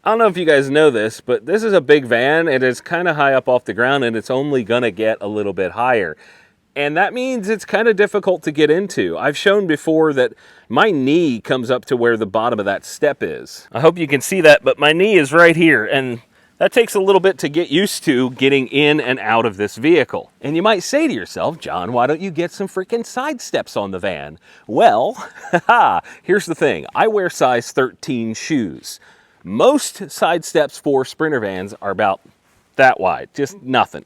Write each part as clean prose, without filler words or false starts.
I don't know if you guys know this, but this is a big van and it's kind of high up off the ground and it's only gonna get a little bit higher. And that means it's kind of difficult to get into. I've shown before that my knee comes up to where the bottom of that step is. I hope you can see that, but my knee is right here, and that takes a little bit to get used to getting in and out of this vehicle. And you might say to yourself, John, why don't you get some freaking side steps on the van? Well, here's the thing. I wear size 13 shoes. Most side steps for Sprinter vans are about that wide, just nothing.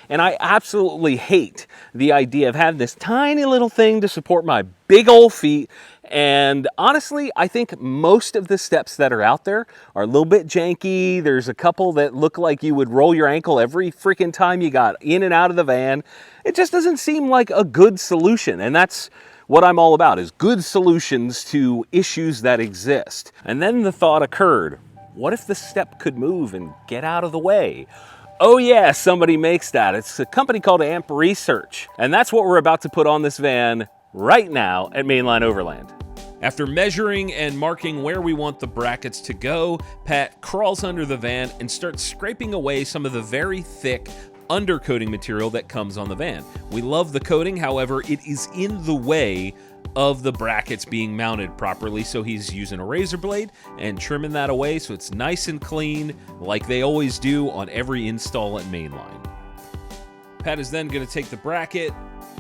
And I absolutely hate the idea of having this tiny little thing to support my big old feet. And honestly, I think most of the steps that are out there are a little bit janky. There's a couple that look like you would roll your ankle every freaking time you got in and out of the van. It just doesn't seem like a good solution. And that's what I'm all about, is good solutions to issues that exist. And then the thought occurred, what if the step could move and get out of the way? Oh yeah, somebody makes that. It's a company called Amp Research. And that's what we're about to put on this van right now at Mainline Overland. After measuring and marking where we want the brackets to go, Pat crawls under the van and starts scraping away some of the very thick undercoating material that comes on the van. We love the coating, however, it is in the way of the brackets being mounted properly, so he's using a razor blade and trimming that away so it's nice and clean, like they always do on every install at Mainline. Pat is then going to take the bracket,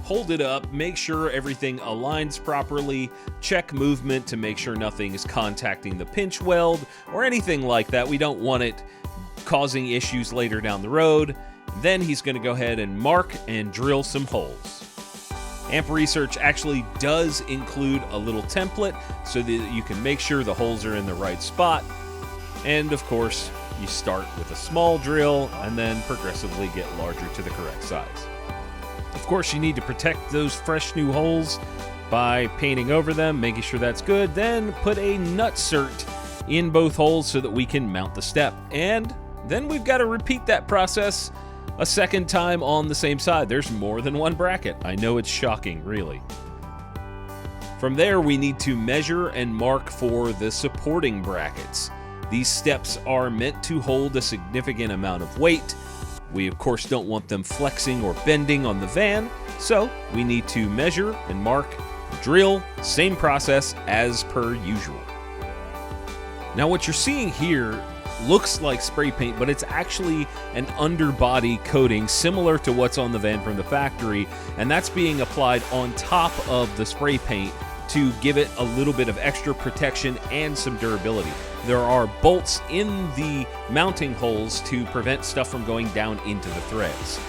hold it up, make sure everything aligns properly, check movement to make sure nothing is contacting the pinch weld or anything like that. We don't want it causing issues later down the road. Then he's going to go ahead and mark and drill some holes. Amp Research actually does include a little template so that you can make sure the holes are in the right spot. And of course, you start with a small drill and then progressively get larger to the correct size. Of course, you need to protect those fresh new holes by painting over them, making sure that's good. Then put a nutsert in both holes so that we can mount the step. And then we've got to repeat that process a second time on the same side. There's more than one bracket. I know it's shocking, really. From there, we need to measure and mark for the supporting brackets. These steps are meant to hold a significant amount of weight. We, of course, don't want them flexing or bending on the van, so we need to measure and mark, drill, same process as per usual. Now, what you're seeing here looks like spray paint, but it's actually an underbody coating similar to what's on the van from the factory, and that's being applied on top of the spray paint to give it a little bit of extra protection and some durability. There are bolts in the mounting holes to prevent stuff from going down into the threads.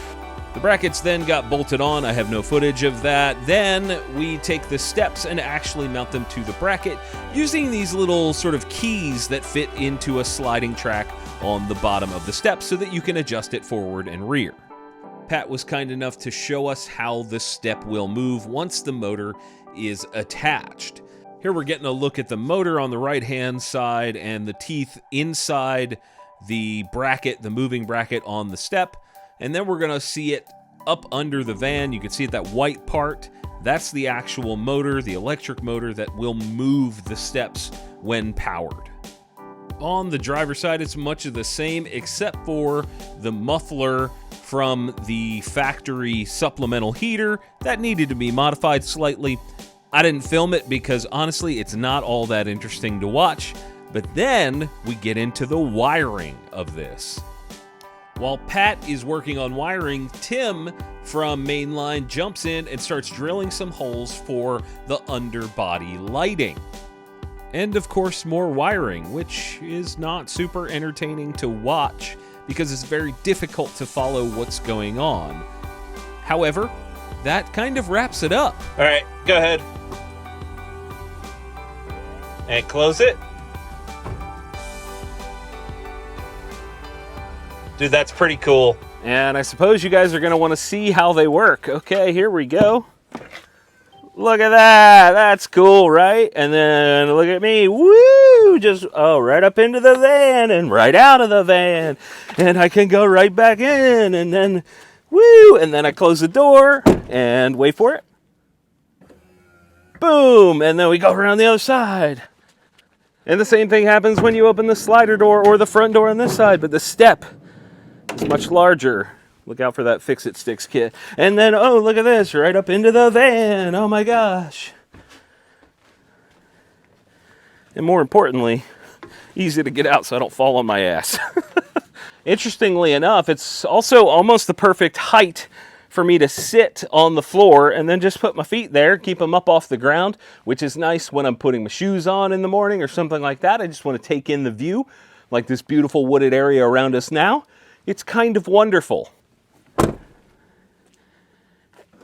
The brackets then got bolted on. I have no footage of that. Then we take the steps and actually mount them to the bracket using these little sort of keys that fit into a sliding track on the bottom of the step so that you can adjust it forward and rear. Pat was kind enough to show us how the step will move once the motor is attached. Here we're getting a look at the motor on the right-hand side and the teeth inside the bracket, the moving bracket on the step. And then we're going to see it up under the van. You can see it, that white part. That's the actual motor, the electric motor that will move the steps when powered. On the driver's side, it's much of the same except for the muffler from the factory supplemental heater. That needed to be modified slightly. I didn't film it because honestly, it's not all that interesting to watch. But then we get into the wiring of this. While Pat is working on wiring, Tim from Mainline jumps in and starts drilling some holes for the underbody lighting. And of course, more wiring, which is not super entertaining to watch because it's very difficult to follow what's going on. However, that kind of wraps it up. All right, go ahead. And close it. Dude, that's pretty cool. And I suppose you guys are going to want to see how they work. Okay, here we go. Look at that. That's cool, right? And then look at me. Woo! Just, right up into the van and right out of the van. And I can go right back in and then, woo! And then I close the door and wait for it. Boom! And then we go around the other side. And the same thing happens when you open the slider door or the front door on this side, but the step is much larger. Look out for that Fix-It Sticks kit. And then, oh, look at this, right up into the van. Oh my gosh. And more importantly, easy to get out so I don't fall on my ass. Interestingly enough, it's also almost the perfect height for me to sit on the floor and then just put my feet there, keep them up off the ground, which is nice when I'm putting my shoes on in the morning or something like that. I just want to take in the view, like this beautiful wooded area around us now. It's kind of wonderful.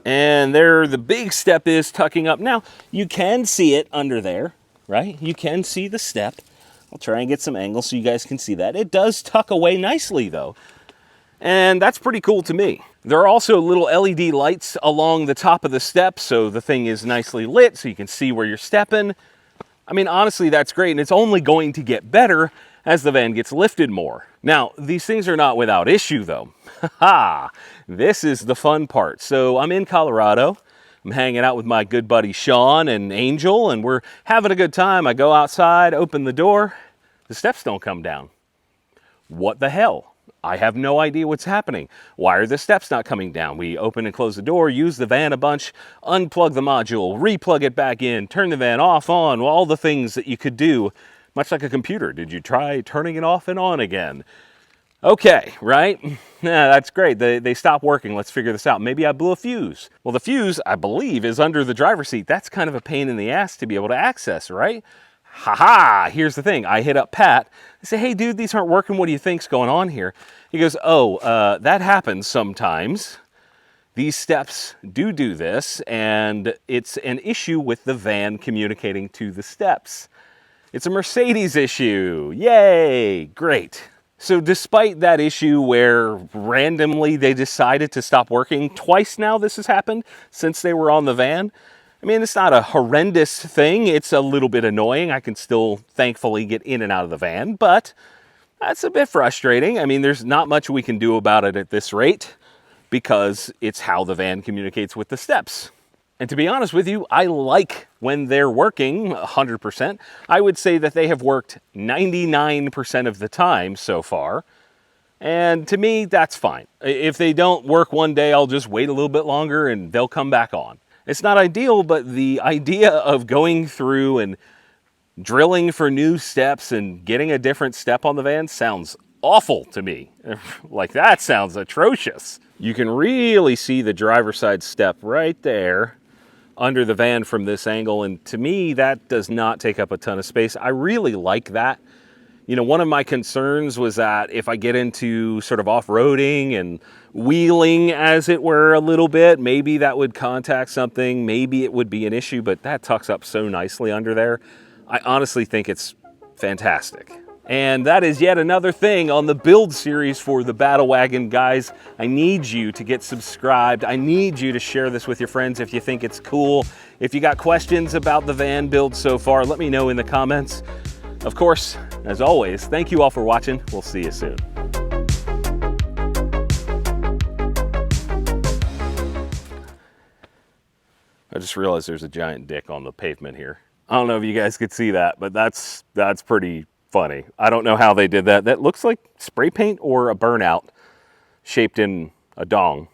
And there the big step is tucking up. Now, you can see it under there, right? You can see the step. I'll try and get some angle so you guys can see that. It does tuck away nicely though. And that's pretty cool to me. There are also little LED lights along the top of the step, so the thing is nicely lit so you can see where you're stepping. I mean, honestly, that's great, and it's only going to get better as the van gets lifted more. Now, these things are not without issue though. Haha, this is the fun part. So I'm in Colorado. I'm hanging out with my good buddy Sean and Angel, and we're having a good time. I go outside, open the door, the steps don't come down. What the hell? I have no idea what's happening. Why are the steps not coming down? We open and close the door, use the van a bunch, unplug the module, replug it back in, turn the van off, on, all the things that you could do, much like a computer. Did you try turning it off and on again? Okay, right? Yeah, that's great. They stopped working. Let's figure this out. Maybe I blew a fuse. Well, the fuse, I believe, is under the driver's seat. That's kind of a pain in the ass to be able to access, right? Ha-ha! Here's the thing. I hit up Pat. I say, hey, dude, these aren't working. What do you think's going on here? He goes, oh, that happens sometimes. These steps do this, and it's an issue with the van communicating to the steps. It's a Mercedes issue. Yay! Great. So despite that issue where randomly they decided to stop working, twice now this has happened since they were on the van. I mean, it's not a horrendous thing. It's a little bit annoying. I can still thankfully get in and out of the van, but that's a bit frustrating. I mean, there's not much we can do about it at this rate because it's how the van communicates with the steps. And to be honest with you, I like when they're working 100%. I would say that they have worked 99% of the time so far. And to me, that's fine. If they don't work one day, I'll just wait a little bit longer and they'll come back on. It's not ideal, but the idea of going through and drilling for new steps and getting a different step on the van sounds awful to me. Like, that sounds atrocious. You can really see the driver's side step right there under the van from this angle, and to me that does not take up a ton of space. I really like that. You know, one of my concerns was that if I get into sort of off-roading and wheeling, as it were, a little bit, maybe that would contact something, maybe it would be an issue, but that tucks up so nicely under there. I honestly think it's fantastic. And that is yet another thing on the build series for the Battle Wagon, guys. I need you to get subscribed. I need you to share this with your friends if you think it's cool. If you got questions about the van build so far, let me know in the comments. Of course, as always, thank you all for watching. We'll see you soon. I just realized there's a giant dick on the pavement here. I don't know if you guys could see that, but that's pretty funny. I don't know how they did that. That looks like spray paint or a burnout shaped in a dong.